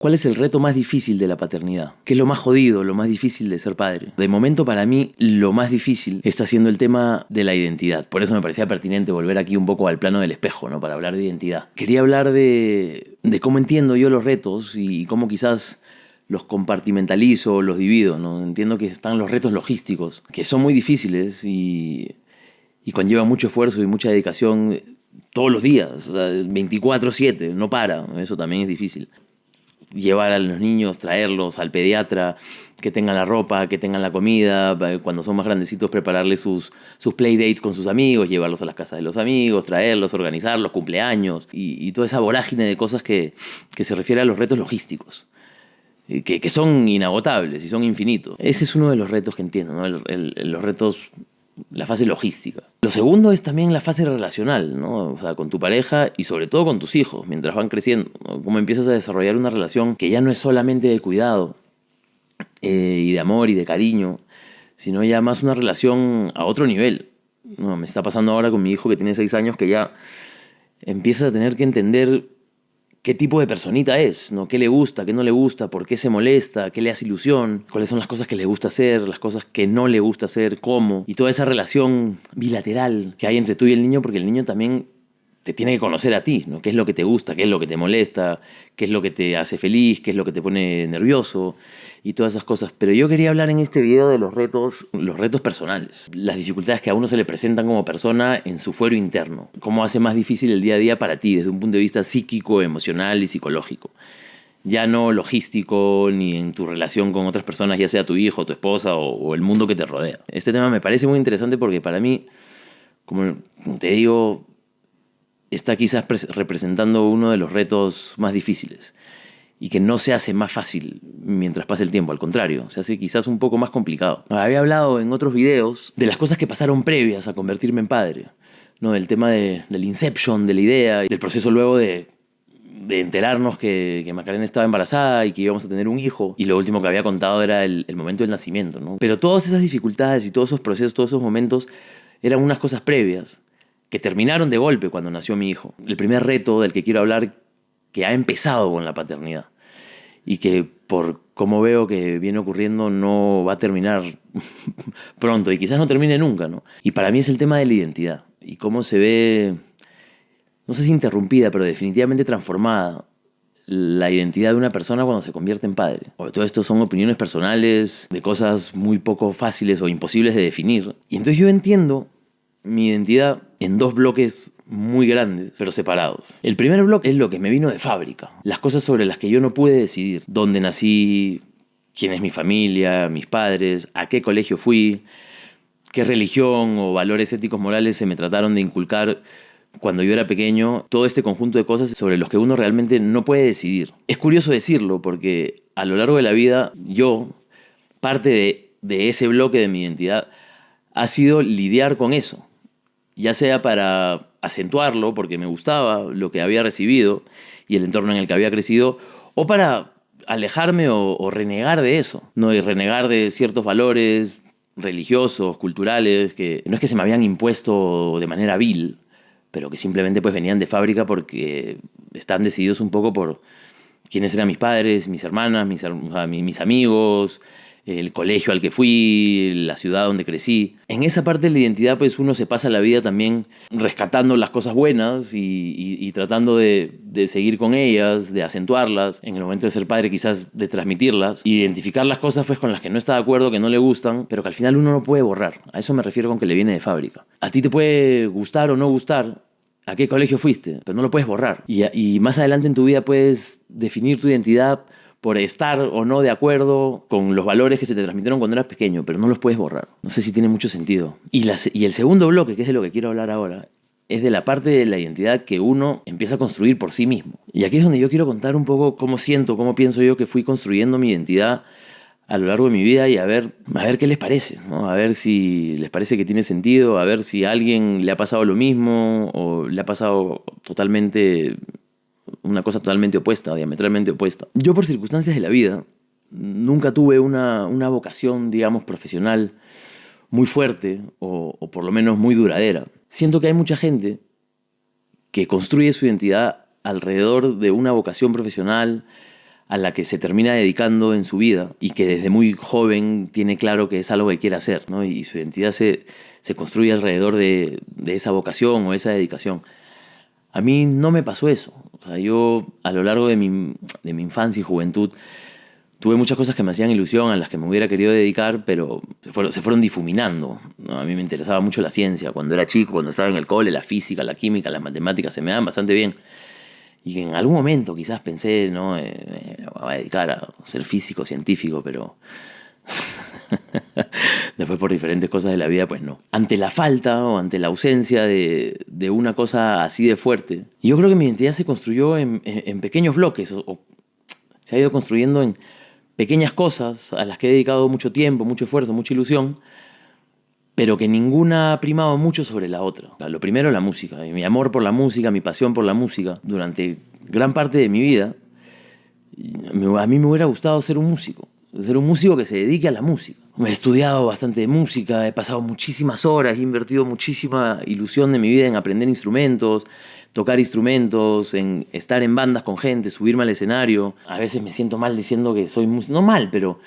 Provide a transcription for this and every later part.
¿Cuál es el reto más difícil de la paternidad? ¿Qué es lo más jodido, lo más difícil de ser padre? De momento, para mí, lo más difícil está siendo el tema de la identidad. Por eso me parecía pertinente volver aquí un poco al plano del espejo, ¿no? Para hablar de identidad. Quería hablar de cómo entiendo yo los retos y cómo quizás los compartimentalizo, los divido, ¿no? Entiendo que están los retos logísticos, que son muy difíciles y conllevan mucho esfuerzo y mucha dedicación todos los días, o sea, 24/7, no para. Eso también es difícil. Llevar a los niños, traerlos al pediatra, que tengan la ropa, que tengan la comida, cuando son más grandecitos prepararles sus playdates con sus amigos, llevarlos a las casas de los amigos, traerlos, organizarlos, cumpleaños y toda esa vorágine de cosas que se refiere a los retos logísticos, que son inagotables y son infinitos. Ese es uno de los retos que entiendo, ¿no? Los retos, la fase logística. Lo segundo es también la fase relacional, ¿no? O sea, con tu pareja y sobre todo con tus hijos, mientras van creciendo, ¿no? Cómo empiezas a desarrollar una relación que ya no es solamente de cuidado y de amor y de cariño, sino ya más una relación a otro nivel, ¿no? Me está pasando ahora con mi hijo que tiene 6 años que ya empiezas a tener que entender qué tipo de personita es, ¿no? ¿Qué le gusta, qué no le gusta, por qué se molesta, qué le hace ilusión, cuáles son las cosas que le gusta hacer, las cosas que no le gusta hacer, cómo, y toda esa relación bilateral que hay entre tú y el niño, porque el niño también te tiene que conocer a ti, ¿no? ¿Qué es lo que te gusta, qué es lo que te molesta, qué es lo que te hace feliz, qué es lo que te pone nervioso y todas esas cosas? Pero yo quería hablar en este video de los retos personales, las dificultades que a uno se le presentan como persona en su fuero interno, cómo hace más difícil el día a día para ti desde un punto de vista psíquico, emocional y psicológico. Ya no logístico ni en tu relación con otras personas, ya sea tu hijo, tu esposa o el mundo que te rodea. Este tema me parece muy interesante porque para mí, como te digo, está quizás representando uno de los retos más difíciles y que no se hace más fácil mientras pasa el tiempo, al contrario, se hace quizás un poco más complicado. Había hablado en otros videos de las cosas que pasaron previas a convertirme en padre, ¿no? Del tema del inception, de la idea, y del proceso luego de enterarnos que Macarena estaba embarazada y que íbamos a tener un hijo, y lo último que había contado era el momento del nacimiento, ¿no? Pero todas esas dificultades y todos esos procesos, todos esos momentos eran unas cosas previas que terminaron de golpe cuando nació mi hijo. El primer reto del que quiero hablar, que ha empezado con la paternidad y que por cómo veo que viene ocurriendo no va a terminar pronto y quizás no termine nunca, ¿no? Y para mí es el tema de la identidad y cómo se ve, no sé si interrumpida, pero definitivamente transformada la identidad de una persona cuando se convierte en padre. Todo esto son opiniones personales de cosas muy poco fáciles o imposibles de definir. Y entonces yo entiendo mi identidad en 2 bloques muy grandes, pero separados. El primer bloque es lo que me vino de fábrica. Las cosas sobre las que yo no pude decidir. Dónde nací, quién es mi familia, mis padres, a qué colegio fui, qué religión o valores éticos morales se me trataron de inculcar cuando yo era pequeño. Todo este conjunto de cosas sobre los que uno realmente no puede decidir. Es curioso decirlo porque a lo largo de la vida parte de ese bloque de mi identidad ha sido lidiar con eso. Ya sea para acentuarlo, porque me gustaba lo que había recibido y el entorno en el que había crecido, o para alejarme o renegar de eso, ¿no? Y renegar de ciertos valores religiosos, culturales, que no es que se me habían impuesto de manera vil, pero que simplemente pues venían de fábrica porque están decididos un poco por quiénes eran mis padres, mis hermanas, mis amigos, el colegio al que fui, la ciudad donde crecí. En esa parte de la identidad pues uno se pasa la vida también rescatando las cosas buenas y tratando de seguir con ellas, de acentuarlas, en el momento de ser padre quizás de transmitirlas, identificar las cosas pues con las que no está de acuerdo, que no le gustan, pero que al final uno no puede borrar. A eso me refiero con que le viene de fábrica. A ti te puede gustar o no gustar a qué colegio fuiste, pero no lo puedes borrar. Y más adelante en tu vida puedes definir tu identidad por estar o no de acuerdo con los valores que se te transmitieron cuando eras pequeño, pero no los puedes borrar. No sé si tiene mucho sentido. Y el segundo bloque, que es de lo que quiero hablar ahora, es de la parte de la identidad que uno empieza a construir por sí mismo. Y aquí es donde yo quiero contar un poco cómo siento, cómo pienso yo que fui construyendo mi identidad a lo largo de mi vida y a ver qué les parece, ¿no? A ver si les parece que tiene sentido, a ver si a alguien le ha pasado lo mismo o le ha pasado una cosa totalmente opuesta, diametralmente opuesta. Yo, por circunstancias de la vida, nunca tuve una vocación, digamos, profesional muy fuerte o por lo menos muy duradera. Siento que hay mucha gente que construye su identidad alrededor de una vocación profesional, a la que se termina dedicando en su vida y que desde muy joven tiene claro que es algo que quiere hacer, ¿no? Y su identidad se construye alrededor de esa vocación o esa dedicación. A mí no me pasó eso. O sea, yo a lo largo de mi infancia y juventud tuve muchas cosas que me hacían ilusión, a las que me hubiera querido dedicar, pero se fueron difuminando, ¿no? A mí me interesaba mucho la ciencia. Cuando era chico, cuando estaba en el cole, la física, la química, las matemáticas se me daban bastante bien. Y que en algún momento quizás pensé, ¿no? Me voy a dedicar a ser físico, científico, pero después por diferentes cosas de la vida, pues no. Ante la falta o ante la ausencia de una cosa así de fuerte, yo creo que mi identidad se construyó en pequeños bloques, o se ha ido construyendo en pequeñas cosas a las que he dedicado mucho tiempo, mucho esfuerzo, mucha ilusión, pero que ninguna ha primado mucho sobre la otra. Lo primero, la música. Y mi amor por la música, mi pasión por la música, durante gran parte de mi vida, a mí me hubiera gustado ser un músico que se dedique a la música. He estudiado bastante de música, he pasado muchísimas horas, he invertido muchísima ilusión de mi vida en aprender instrumentos, tocar instrumentos, en estar en bandas con gente, subirme al escenario. A veces me siento mal diciendo que soy músico, no mal, pero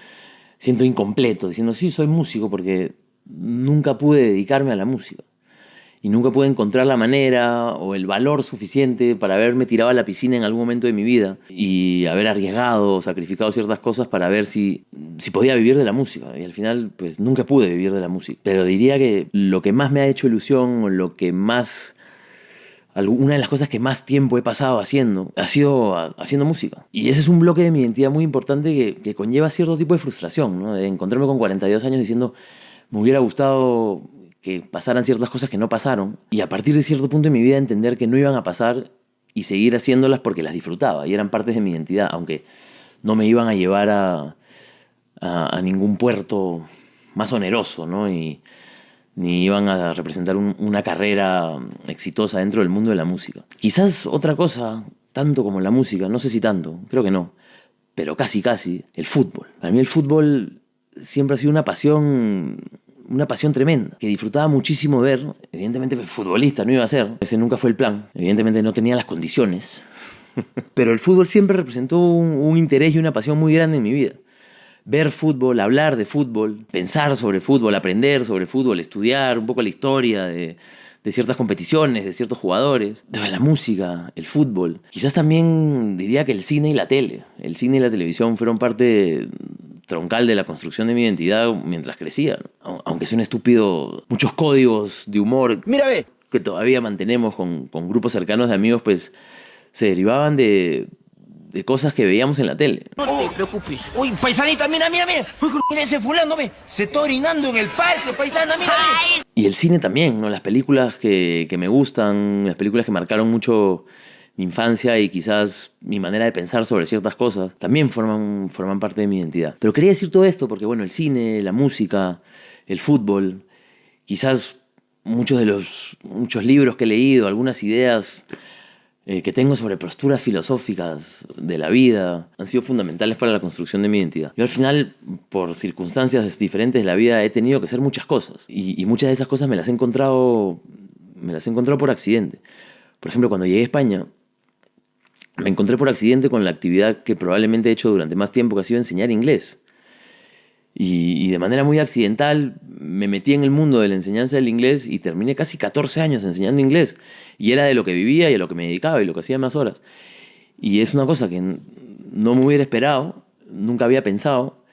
siento incompleto, diciendo sí, soy músico, porque nunca pude dedicarme a la música. Y nunca pude encontrar la manera o el valor suficiente para haberme tirado a la piscina en algún momento de mi vida y haber arriesgado, sacrificado ciertas cosas para ver si podía vivir de la música. Y al final, pues nunca pude vivir de la música. Pero diría que lo que más me ha hecho ilusión, o lo que más... una de las cosas que más tiempo he pasado haciendo ha sido haciendo música. Y ese es un bloque de mi identidad muy importante que conlleva cierto tipo de frustración, ¿no? De encontrarme con 42 años diciendo, me hubiera gustado que pasaran ciertas cosas que no pasaron, y a partir de cierto punto de mi vida entender que no iban a pasar y seguir haciéndolas porque las disfrutaba y eran partes de mi identidad, aunque no me iban a llevar a ningún puerto más oneroso, ¿no? Ni iban a representar una carrera exitosa dentro del mundo de la música. Quizás otra cosa, tanto como la música, no sé si tanto, creo que no, pero casi, el fútbol. Para mí el fútbol siempre ha sido una pasión tremenda, que disfrutaba muchísimo ver. Evidentemente futbolista no iba a ser, ese nunca fue el plan, evidentemente no tenía las condiciones, pero el fútbol siempre representó un interés y una pasión muy grande en mi vida. Ver fútbol, hablar de fútbol, pensar sobre fútbol, aprender sobre fútbol, estudiar un poco la historia de ciertas competiciones, de ciertos jugadores, de la música, el fútbol. Quizás también diría que el cine y la tele. El cine y la televisión fueron parte troncal de la construcción de mi identidad mientras crecía, ¿no? Aunque suene estúpido, muchos códigos de humor, mira, ve, que todavía mantenemos con grupos cercanos de amigos, pues se derivaban de cosas que veíamos en la tele. No te preocupes. Uy, paisanita, mira. Uy, mira ese fulano, ve. Se está orinando en el parque, paisana, mira. Y el cine también, ¿no? Las películas que me gustan, las películas que marcaron mucho mi infancia y quizás mi manera de pensar sobre ciertas cosas, también forman parte de mi identidad. Pero quería decir todo esto porque, bueno, el cine, la música, el fútbol, quizás muchos libros que he leído, algunas ideas que tengo sobre posturas filosóficas de la vida, han sido fundamentales para la construcción de mi identidad. Yo al final, por circunstancias diferentes de la vida, he tenido que hacer muchas cosas. Y muchas de esas cosas me las he encontrado por accidente. Por ejemplo, cuando llegué a España, me encontré por accidente con la actividad que probablemente he hecho durante más tiempo, que ha sido enseñar inglés. Y de manera muy accidental me metí en el mundo de la enseñanza del inglés y terminé casi 14 años enseñando inglés. Y era de lo que vivía y a lo que me dedicaba y lo que hacía más horas. Y es una cosa que no me hubiera esperado, nunca había pensado,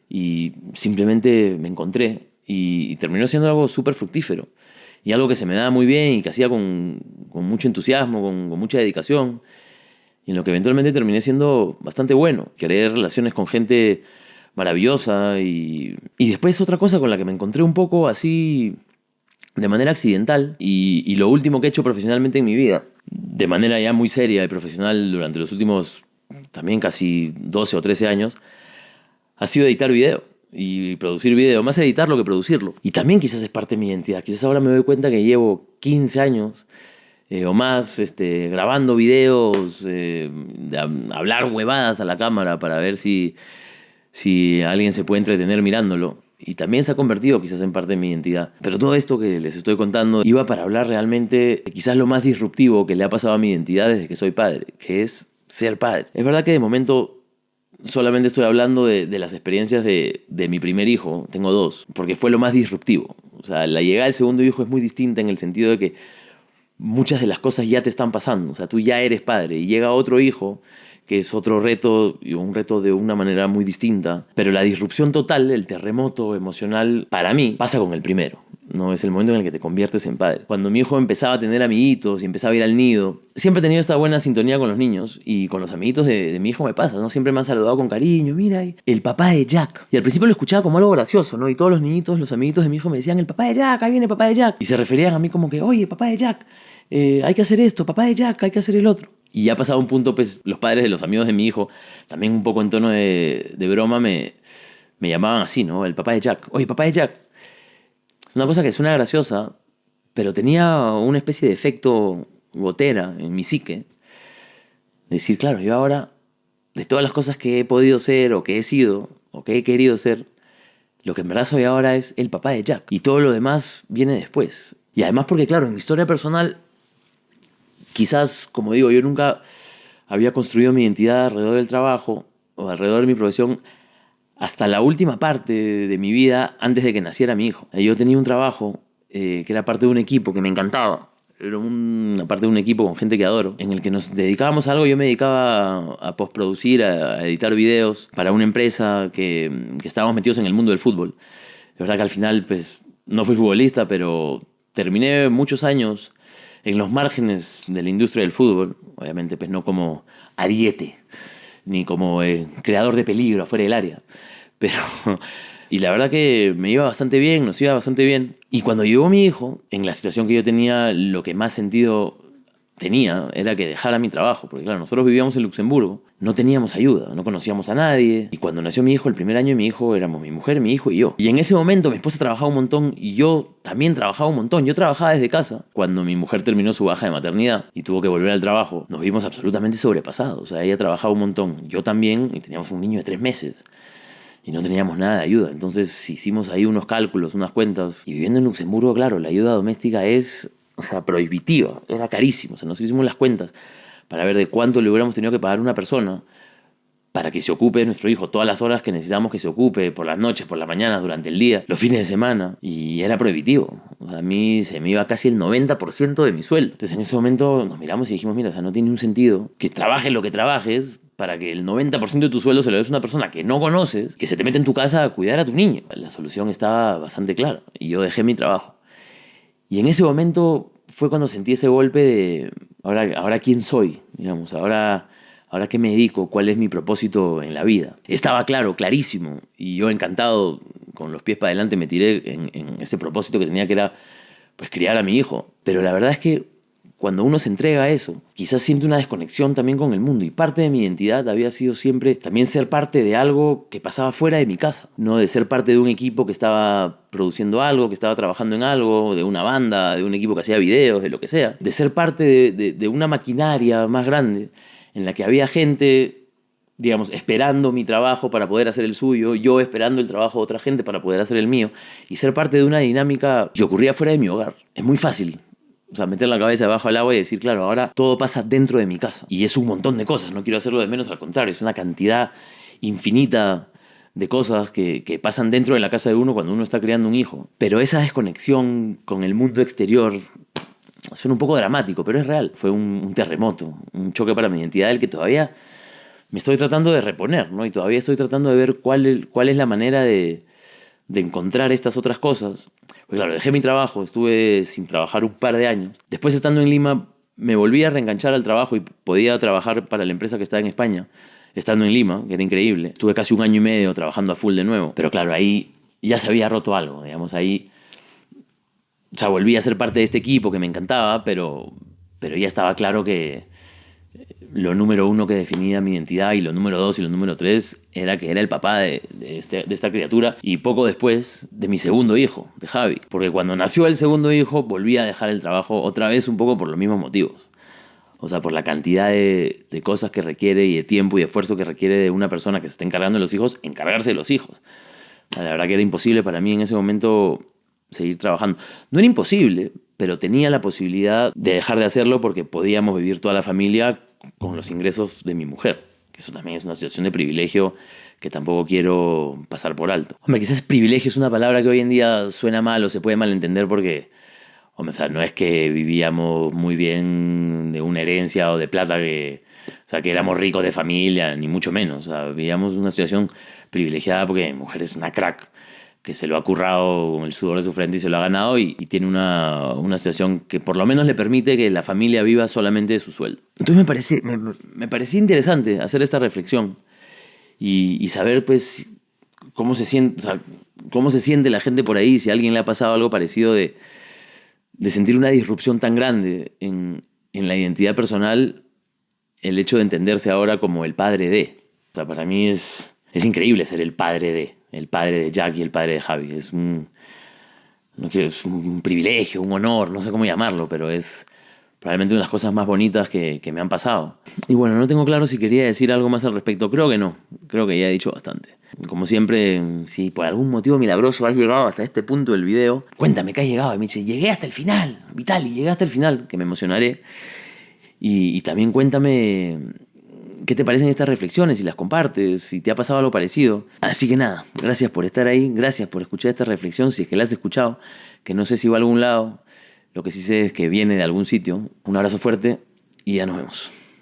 y simplemente me encontré. Y terminó siendo algo súper fructífero. Y algo que se me daba muy bien y que hacía con mucho entusiasmo, con mucha dedicación. Y en lo que eventualmente terminé siendo bastante bueno. Creé relaciones con gente maravillosa. Y después otra cosa con la que me encontré un poco así de manera accidental. Y lo último que he hecho profesionalmente en mi vida, de manera ya muy seria y profesional durante los últimos también casi 12 o 13 años, ha sido editar video. Y producir video, más editarlo que producirlo. Y también quizás es parte de mi identidad. Quizás ahora me doy cuenta que llevo 15 años o más grabando videos, de hablar huevadas a la cámara para ver si alguien se puede entretener mirándolo. Y también se ha convertido quizás en parte de mi identidad. Pero todo esto que les estoy contando iba para hablar realmente de quizás lo más disruptivo que le ha pasado a mi identidad desde que soy padre, que es ser padre. Es verdad que de momento solamente estoy hablando de las experiencias de mi primer hijo, tengo 2, porque fue lo más disruptivo. O sea, la llegada del segundo hijo es muy distinta en el sentido de que muchas de las cosas ya te están pasando. O sea, tú ya eres padre y llega otro hijo, que es otro reto, y un reto de una manera muy distinta. Pero la disrupción total, el terremoto emocional, para mí, pasa con el primero. No es el momento en el que te conviertes en padre. Cuando mi hijo empezaba a tener amiguitos y empezaba a ir al nido, siempre he tenido esta buena sintonía con los niños y con los amiguitos de mi hijo me pasa, ¿no? Siempre me han saludado con cariño, mira, el papá de Jack. Y al principio lo escuchaba como algo gracioso, ¿no? Y todos los niñitos, los amiguitos de mi hijo me decían, el papá de Jack, ahí viene el papá de Jack. Y se referían a mí como que, oye, papá de Jack, hay que hacer esto, papá de Jack, hay que hacer el otro. Y ya pasado un punto, pues los padres de los amigos de mi hijo, también un poco en tono de broma, me llamaban así, ¿no? El papá de Jack. Oye, papá de Jack. Una cosa que suena graciosa, pero tenía una especie de efecto gotera en mi psique. Decir, claro, yo ahora, de todas las cosas que he podido ser, o que he sido, o que he querido ser, lo que en verdad soy ahora es el papá de Jack. Y todo lo demás viene después. Y además porque, claro, en mi historia personal, quizás, como digo, yo nunca había construido mi identidad alrededor del trabajo o alrededor de mi profesión hasta la última parte de mi vida antes de que naciera mi hijo. Yo tenía un trabajo que era parte de un equipo que me encantaba. Era una parte de un equipo con gente que adoro, en el que nos dedicábamos a algo. Yo me dedicaba a postproducir, a editar videos para una empresa que estábamos metidos en el mundo del fútbol. Es verdad que al final pues, no fui futbolista, pero terminé muchos años en los márgenes de la industria del fútbol. Obviamente pues no como ariete, ni como creador de peligro afuera del área. Pero, y la verdad que me iba bastante bien, nos iba bastante bien. Y cuando llegó mi hijo, en la situación que yo tenía, lo que más sentido tenía era que dejara mi trabajo. Porque claro, nosotros vivíamos en Luxemburgo, no teníamos ayuda, no conocíamos a nadie. Y cuando nació mi hijo, el primer año de mi hijo, éramos mi mujer, mi hijo y yo. Y en ese momento mi esposa trabajaba un montón y yo también trabajaba un montón. Yo trabajaba desde casa. Cuando mi mujer terminó su baja de maternidad y tuvo que volver al trabajo, nos vimos absolutamente sobrepasados. O sea, ella trabajaba un montón, yo también, y teníamos un niño de 3 meses. Y no teníamos nada de ayuda. Entonces hicimos ahí unos cálculos, unas cuentas. Y viviendo en Luxemburgo, claro, la ayuda doméstica es, prohibitiva. Era carísimo. O sea, nos hicimos las cuentas para ver de cuánto le hubiéramos tenido que pagar a una persona para que se ocupe de nuestro hijo todas las horas que necesitamos que se ocupe, por las noches, por las mañanas, durante el día, los fines de semana. Y era prohibitivo. O sea, a mí se me iba casi el 90% de mi sueldo. Entonces en ese momento nos miramos y dijimos, mira, o sea, no tiene un sentido que trabajes lo que trabajes para que el 90% de tu sueldo se lo des a una persona que no conoces, que se te mete en tu casa a cuidar a tu niño. La solución estaba bastante clara y yo dejé mi trabajo. Y en ese momento fue cuando sentí ese golpe de, ahora quién soy, digamos, ahora qué me dedico, cuál es mi propósito en la vida. Estaba claro, clarísimo, y yo encantado, con los pies para adelante, me tiré en ese propósito que tenía, que era pues criar a mi hijo. Pero la verdad es que cuando uno se entrega a eso, quizás siente una desconexión también con el mundo. Y parte de mi identidad había sido siempre también ser parte de algo que pasaba fuera de mi casa. No de ser parte de un equipo que estaba produciendo algo, que estaba trabajando en algo, de una banda, de un equipo que hacía videos, de lo que sea. De ser parte de una maquinaria más grande en la que había gente, digamos, esperando mi trabajo para poder hacer el suyo, yo esperando el trabajo de otra gente para poder hacer el mío, y ser parte de una dinámica que ocurría fuera de mi hogar. Es muy fácil. O sea, meter la cabeza debajo del agua y decir, claro, ahora todo pasa dentro de mi casa. Y es un montón de cosas, no quiero hacerlo de menos, al contrario, es una cantidad infinita de cosas que pasan dentro de la casa de uno cuando uno está criando un hijo. Pero esa desconexión con el mundo exterior suena un poco dramático, pero es real. Fue un terremoto, un choque para mi identidad del que todavía me estoy tratando de reponer, ¿no? Y todavía estoy tratando de ver cuál es la manera de encontrar estas otras cosas. Pues claro, dejé mi trabajo, estuve sin trabajar un par de años. Después, estando en Lima, me volví a reenganchar al trabajo y podía trabajar para la empresa que estaba en España, estando en Lima, que era increíble. Estuve casi 1 año y medio trabajando a full de nuevo. Pero claro, ahí ya se había roto algo, digamos, ahí... O sea, volví a ser parte de este equipo que me encantaba, pero ya estaba claro que lo número 1 que definía mi identidad, y lo número 2 y lo número 3, era que era el papá de esta criatura, y poco después de mi segundo hijo, de Javi. Porque cuando nació el segundo hijo volví a dejar el trabajo otra vez, un poco por los mismos motivos. O sea, por la cantidad de cosas que requiere y de tiempo y de esfuerzo que requiere de una persona que se está encargando de los hijos, encargarse de los hijos. La verdad que era imposible para mí en ese momento seguir trabajando. No era imposible, pero tenía la posibilidad de dejar de hacerlo porque podíamos vivir toda la familia con los ingresos de mi mujer, que eso también es una situación de privilegio que tampoco quiero pasar por alto. Hombre, quizás privilegio es una palabra que hoy en día suena mal o se puede malentender porque, hombre, o sea, no es que vivíamos muy bien de una herencia o de plata, que éramos ricos de familia, ni mucho menos. O sea, vivíamos una situación privilegiada porque mi mujer es una crack, que se lo ha currado con el sudor de su frente y se lo ha ganado y tiene una situación que por lo menos le permite que la familia viva solamente de su sueldo. Entonces me parecía interesante hacer esta reflexión y saber pues cómo se siente la gente por ahí, si a alguien le ha pasado algo parecido de sentir una disrupción tan grande en la identidad personal, el hecho de entenderse ahora como el padre de. O sea, para mí es increíble ser el padre de Jack y el padre de Javi. Es un privilegio, un honor, no sé cómo llamarlo, pero es probablemente una de las cosas más bonitas que me han pasado. Y bueno, no tengo claro si quería decir algo más al respecto. Creo que no. Creo que ya he dicho bastante. Como siempre, si por algún motivo milagroso has llegado hasta este punto del video, cuéntame que has llegado. Y me dice, llegué hasta el final, Vitali, llegué hasta el final, que me emocionaré. Y también cuéntame qué te parecen estas reflexiones, si las compartes, si te ha pasado algo parecido. Así que nada, gracias por estar ahí, gracias por escuchar esta reflexión, si es que la has escuchado, que no sé si va a algún lado, lo que sí sé es que viene de algún sitio. Un abrazo fuerte y ya nos vemos.